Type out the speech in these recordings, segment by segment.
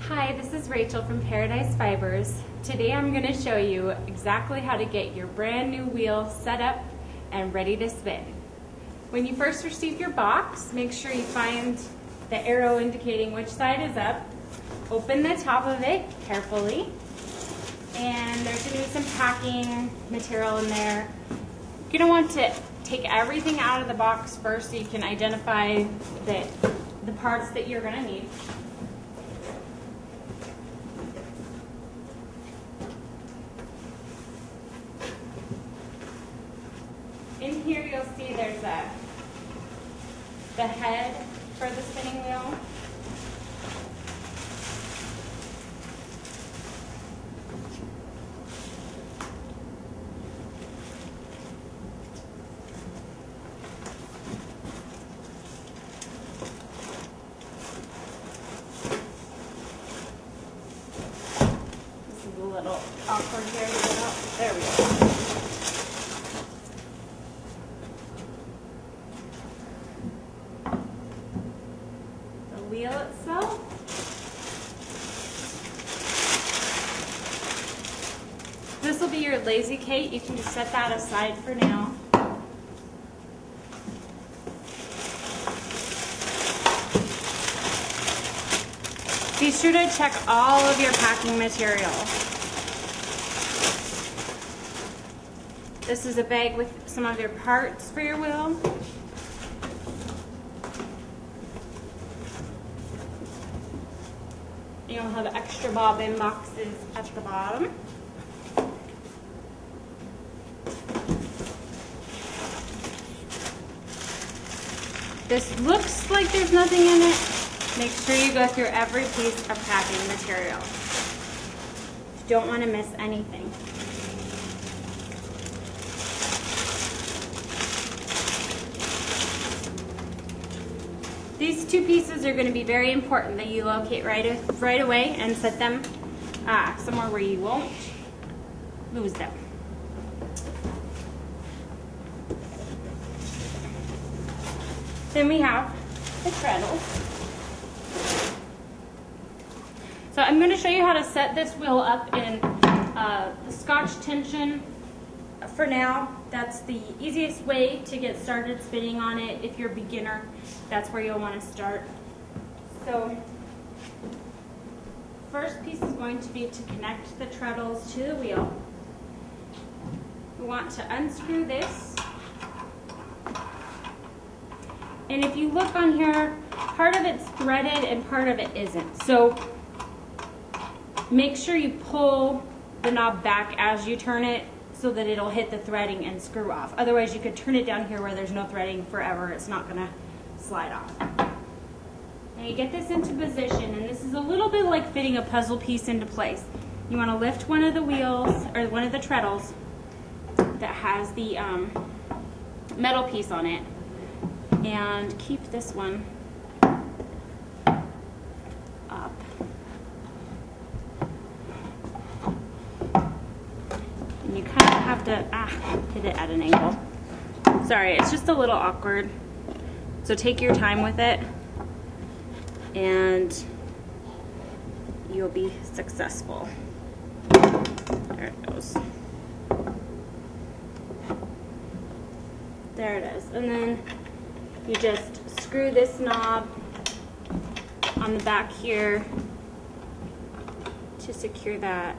Hi, this is Rachel from Paradise Fibers. Today I'm going to show you exactly how to get your brand new wheel set up and ready to spin. When you first receive your box, make sure you find the arrow indicating which side is up. Open the top of it carefully, and there's going to be some packing material in there. You're going to want to take everything out of the box first so you can identify the parts that you're going to need. In here you'll see there's the head for the spinning wheel. This is a little awkward here to get out. There we go. Wheel itself. This will be your lazy Kate. You can just set that aside for now. Be sure to check all of your packing material. This is a bag with some of your parts for your wheel. You'll have extra bobbin boxes at the bottom. This looks like there's nothing in it. Make sure you go through every piece of packing material. You don't want to miss anything. These two pieces are going to be very important that you locate right away and set them somewhere where you won't lose them. Then we have the treadle. So I'm going to show you how to set this wheel up in the Scotch tension. For now, that's the easiest way to get started spinning on it. If you're a beginner, that's where you'll want to start. So, first piece is going to be to connect the treadles to the wheel. We want to unscrew this. And if you look on here, part of it's threaded and part of it isn't. So, make sure you pull the knob back as you turn it, so that it'll hit the threading and screw off. Otherwise, you could turn it down here where there's no threading forever. It's not going to slide off. Now you get this into position, and this is a little bit like fitting a puzzle piece into place. You want to lift one of the wheels, or one of the treadles that has the metal piece on it, and keep this one up. And you kind of have to hit it at an angle. Sorry, it's just a little awkward. So take your time with it, and you'll be successful. There it goes. There it is. And then you just screw this knob on the back here to secure that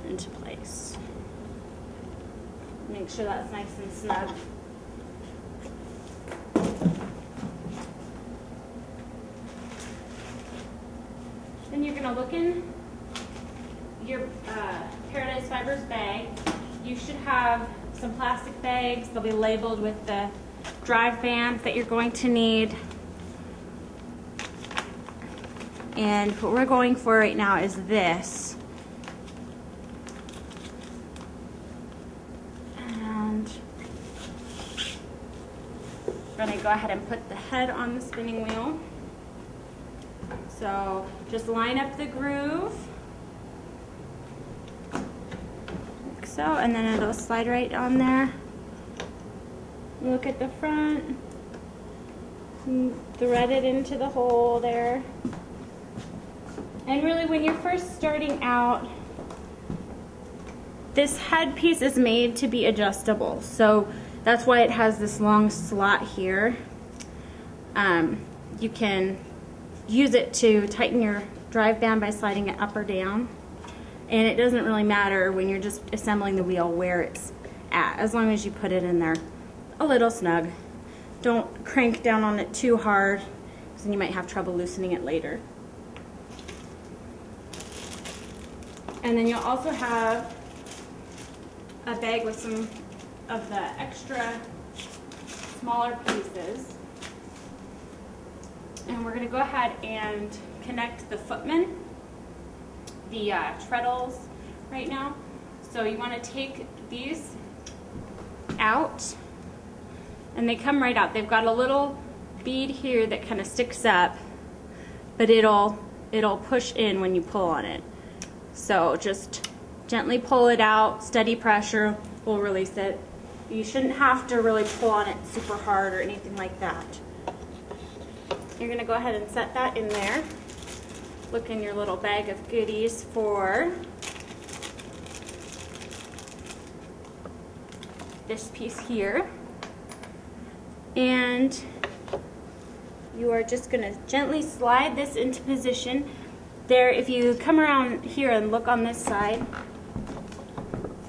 into place. Make sure that's nice and snug. Then you're going to look in your Paradise Fibers bag. You should have some plastic bags. They'll be labeled with the drive bands that you're going to need. And what we're going for right now is this. We're going to go ahead and put the head on the spinning wheel. So just line up the groove, like so, and then it'll slide right on there. Look at the front. Thread it into the hole there. And really, when you're first starting out, this headpiece is made to be adjustable. So that's why it has this long slot here. You can use it to tighten your drive band by sliding it up or down. And it doesn't really matter when you're just assembling the wheel where it's at, as long as you put it in there a little snug. Don't crank down on it too hard, because then you might have trouble loosening it later. And then you'll also have a bag with some of the extra smaller pieces. And we're going to go ahead and connect the Footman, the treadles right now. So you want to take these out, and they come right out. They've got a little bead here that kind of sticks up, but it'll push in when you pull on it. So just gently pull it out, steady pressure will release it. You shouldn't have to really pull on it super hard or anything like that. You're going to go ahead and set that in there. Look in your little bag of goodies for this piece here. And you are just going to gently slide this into position. There, if you come around here and look on this side,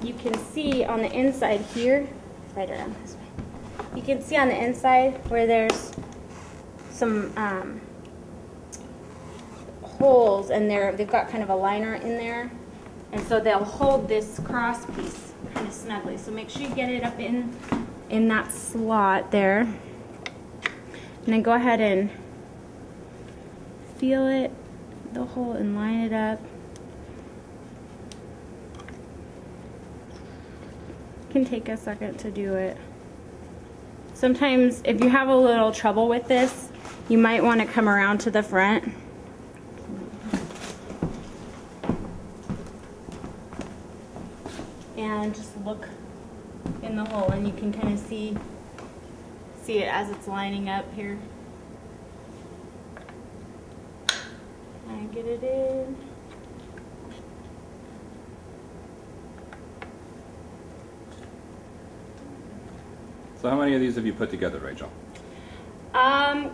you can see on the inside here, right around this way, you can see on the inside where there's some holes, and they've got kind of a liner in there, and so they'll hold this cross piece kind of snugly. So make sure you get it up in that slot there, and then go ahead and feel it, the hole, and line it up. It can take a second to do it. Sometimes if you have a little trouble with this, you might want to come around to the front and just look in the hole, and you can kind of see it as it's lining up here. And get it in. So how many of these have you put together, Rachel?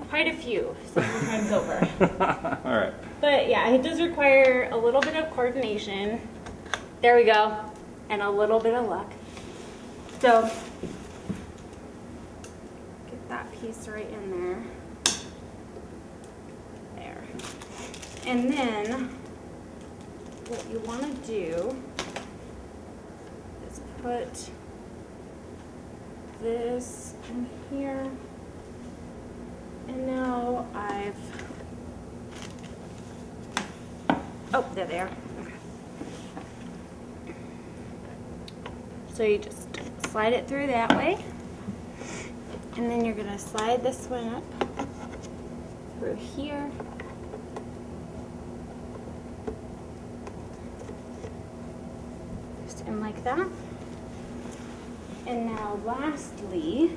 Quite a few, several times over. All right. But yeah, it does require a little bit of coordination. There we go. And a little bit of luck. So, get that piece right in there. There. And then, what you want to do is put this in here. And now oh, there they are. Okay. So you just slide it through that way. And then you're going to slide this one up through here. Just in like that. And now lastly,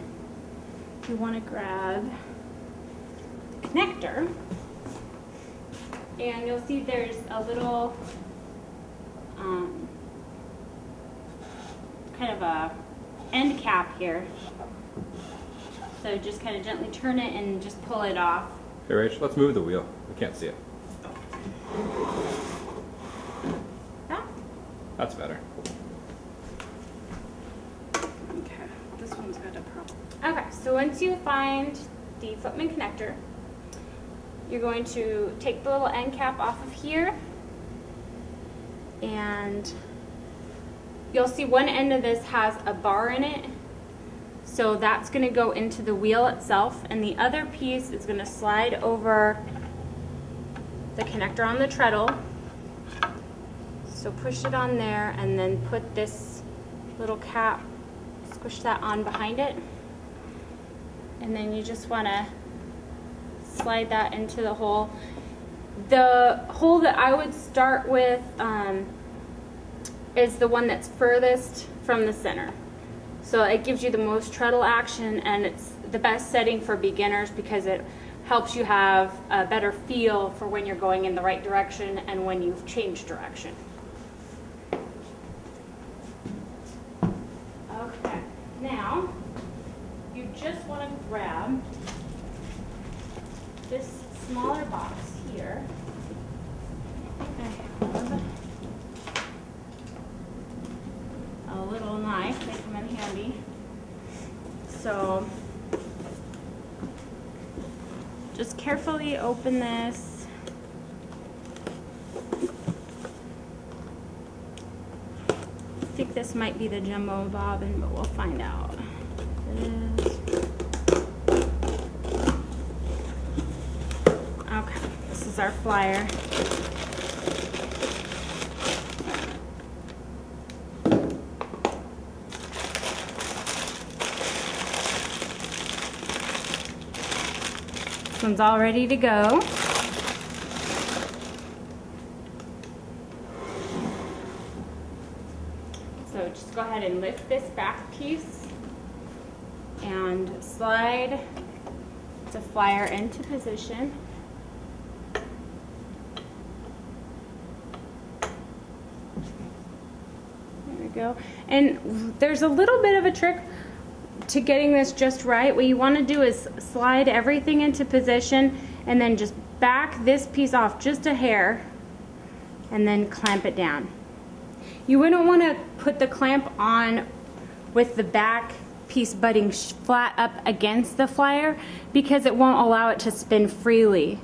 you want to grab the connector, and you'll see there's a little kind of a end cap here. So just kind of gently turn it and just pull it off. Hey Rach, let's move the wheel. We can't see it. That? That's better. Okay, this one's got a problem. Okay, so once you find the Footman connector, you're going to take the little end cap off of here, and you'll see one end of this has a bar in it, so that's going to go into the wheel itself, and the other piece is going to slide over the connector on the treadle. So push it on there, and then put this little cap, squish that on behind it, and then you just want to slide that into the hole. The hole that I would start with is the one that's furthest from the center. So it gives you the most treadle action, and it's the best setting for beginners because it helps you have a better feel for when you're going in the right direction and when you've changed direction. Okay, now you just want to grab this smaller box here. I have a little knife, they come in handy. So just carefully open this. I think this might be the jumbo bobbin, but we'll find out. Okay, this is our flyer. This one's all ready to go. So just go ahead and lift this back piece and slide the flyer into position. There we go. And there's a little bit of a trick to getting this just right. What you want to do is slide everything into position and then just back this piece off just a hair and then clamp it down. You wouldn't want to put the clamp on with the back piece butting flat up against the flyer because it won't allow it to spin freely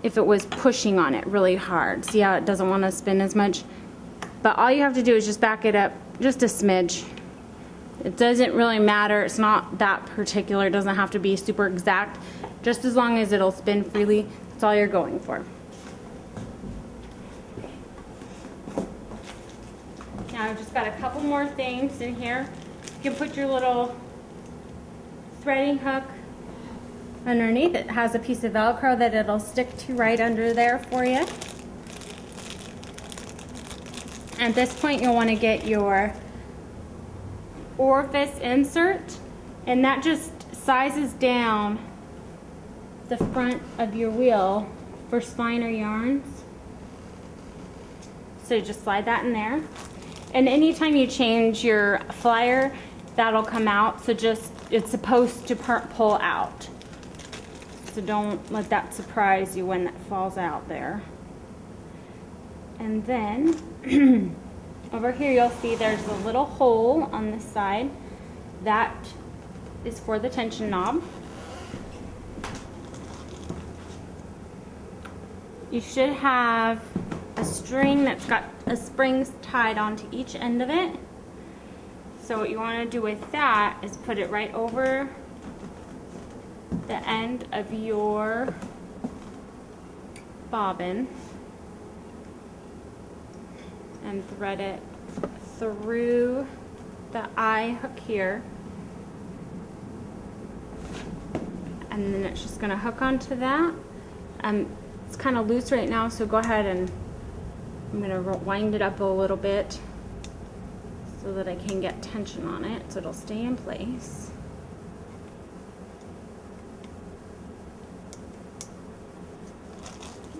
if it was pushing on it really hard. See how it doesn't want to spin as much? But all you have to do is just back it up just a smidge. It doesn't really matter. It's not that particular. It doesn't have to be super exact. Just as long as it'll spin freely, that's all you're going for. Now I've just got a couple more things in here. You can put your little threading hook underneath. It has a piece of Velcro that it'll stick to right under there for you. At this point, you'll want to get your orifice insert, and that just sizes down the front of your wheel for finer yarns. So just slide that in there. And anytime you change your flyer, that'll come out. So just, it's supposed to pull out. So don't let that surprise you when that falls out there. And then over here you'll see there's a little hole on this side. That is for the tension knob. You should have a string that's got a springs tied onto each end of it. So what you want to do with that is put it right over the end of your bobbin and thread it through the eye hook here, and then it's just going to hook onto that. It's kind of loose right now, so go ahead and I'm going to wind it up a little bit so that I can get tension on it so it'll stay in place.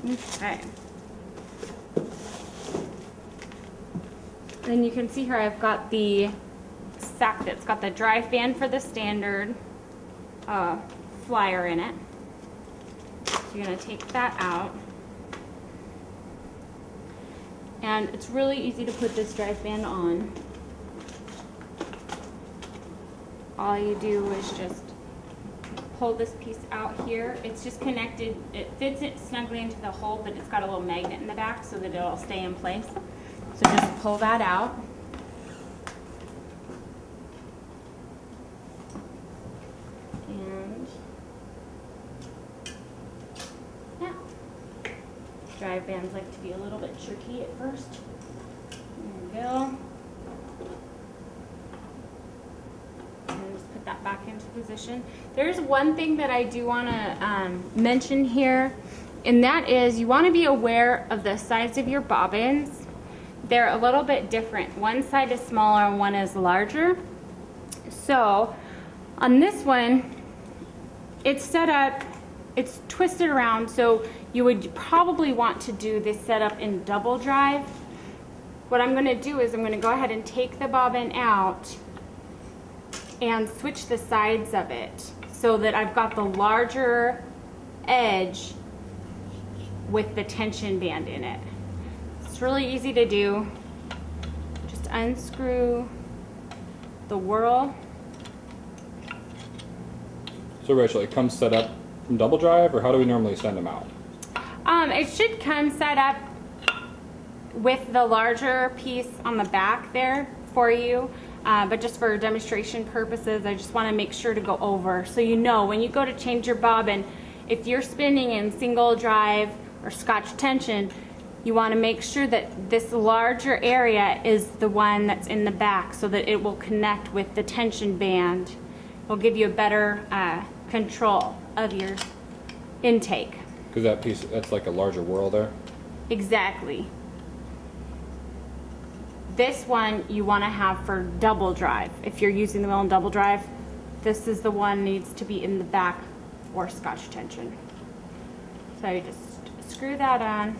Okay. And you can see here I've got the sack that's got the drive band for the standard flyer in it. So you're going to take that out. And it's really easy to put this drive band on. All you do is just pull this piece out here. It's just connected, it fits it snugly into the hole, but it's got a little magnet in the back so that it'll stay in place. So just pull that out. And yeah, drive bands like to be a little bit tricky at first. There we go. And just put that back into position. There's one thing that I do want to mention here, and that is you want to be aware of the size of your bobbins. They're a little bit different. One side is smaller and one is larger. So on this one, it's set up it's twisted around, so you would probably want to do this setup in double drive. What I'm gonna do is I'm gonna go ahead and take the bobbin out and switch the sides of it so that I've got the larger edge with the tension band in it. It's really easy to do. Just unscrew the whirl. So Rachel, it comes set up from double drive, or how do we normally send them out? It should come set up with the larger piece on the back there for you, but just for demonstration purposes, I just want to make sure to go over so you know when you go to change your bobbin, if you're spinning in single drive or Scotch tension, you want to make sure that this larger area is the one that's in the back so that it will connect with the tension band. It'll give you a better control of your intake. Because that piece, that's like a larger whirl there. Exactly. This one you want to have for double drive. If you're using the wheel in double drive, this is the one needs to be in the back or Scotch tension. So you just screw that on.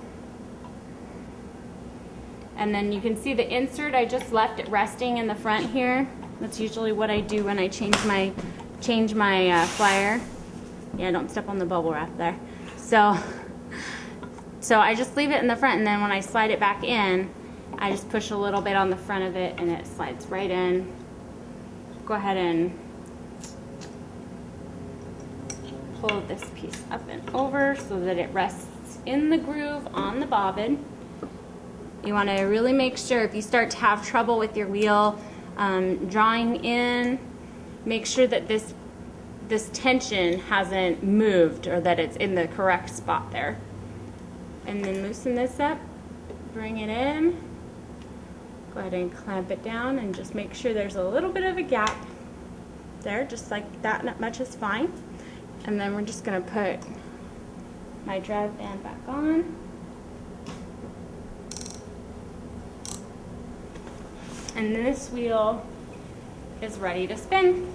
And then you can see the insert, I just left it resting in the front here. That's usually what I do when I change my flyer. Yeah, don't step on the bubble wrap there. So I just leave it in the front, and then when I slide it back in, I just push a little bit on the front of it and it slides right in. Go ahead and pull this piece up and over so that it rests in the groove on the bobbin. You want to really make sure if you start to have trouble with your wheel drawing in, make sure that this tension hasn't moved or that it's in the correct spot there. And then loosen this up, bring it in, go ahead and clamp it down and just make sure there's a little bit of a gap there, just like that, not much is fine. And then we're just gonna put my drive band back on. And this wheel is ready to spin.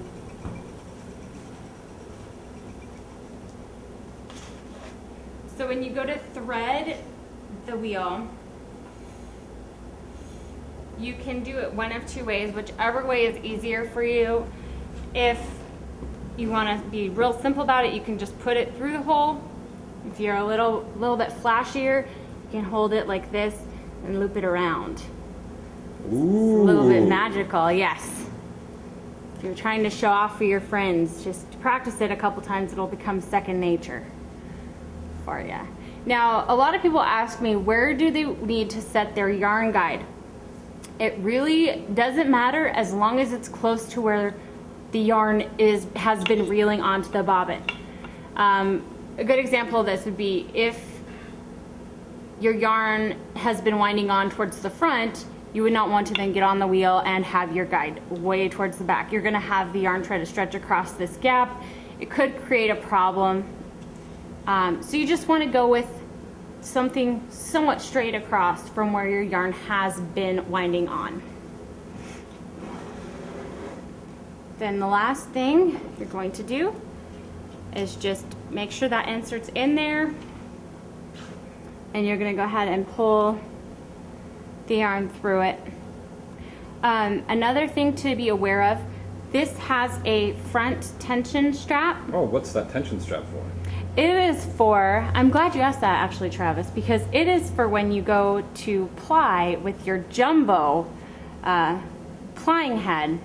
So when you go to thread the wheel, you can do it one of two ways, whichever way is easier for you. If you want to be real simple about it, you can just put it through the hole. If you're a little bit flashier, you can hold it like this and loop it around. Ooh. It's a little bit magical, yes. If you're trying to show off for your friends, just practice it a couple times, it'll become second nature for you. Now, a lot of people ask me, where do they need to set their yarn guide? It really doesn't matter as long as it's close to where the yarn has been reeling onto the bobbin. A good example of this would be if your yarn has been winding on towards the front, you would not want to then get on the wheel and have your guide way towards the back. You're going to have the yarn try to stretch across this gap. It could create a problem. So you just want to go with something somewhat straight across from where your yarn has been winding on. Then the last thing you're going to do is just make sure that insert's in there, and you're going to go ahead and pull the yarn through it. Another thing to be aware of, this has a front tension strap. Oh, what's that tension strap for? It is for, I'm glad you asked that actually, Travis, because it is for when you go to ply with your jumbo plying head,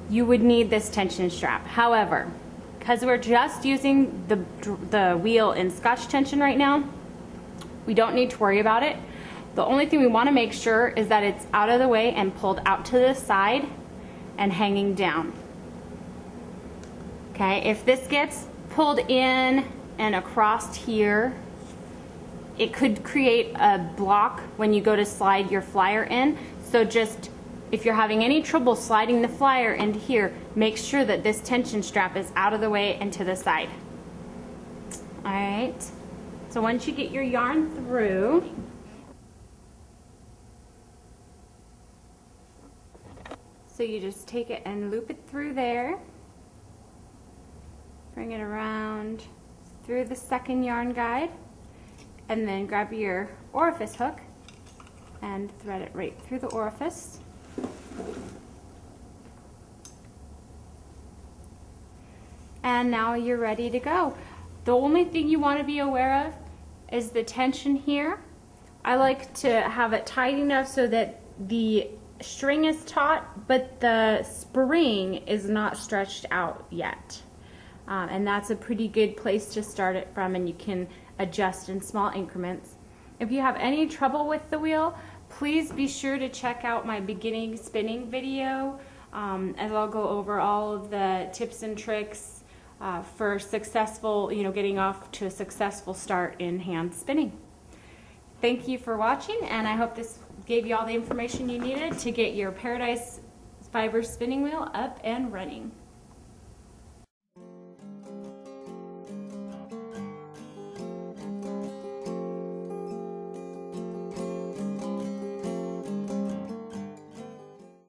you would need this tension strap. However, because we're just using the wheel in Scotch tension right now, we don't need to worry about it. The only thing we want to make sure is that it's out of the way and pulled out to the side and hanging down. Okay, if this gets pulled in and across here, it could create a block when you go to slide your flyer in. So just, if you're having any trouble sliding the flyer into here, make sure that this tension strap is out of the way and to the side. All right, so once you get your yarn through, so you just take it and loop it through there, bring it around, through the second yarn guide, and then grab your orifice hook and thread it right through the orifice. And now you're ready to go. The only thing you want to be aware of is the tension here. I like to have it tight enough so that the string is taut, but the spring is not stretched out yet. And that's a pretty good place to start it from, and you can adjust in small increments. If you have any trouble with the wheel, please be sure to check out my beginning spinning video, as I'll go over all of the tips and tricks for successful, getting off to a successful start in hand spinning. Thank you for watching, and I hope this gave you all the information you needed to get your Paradise Fiber spinning wheel up and running.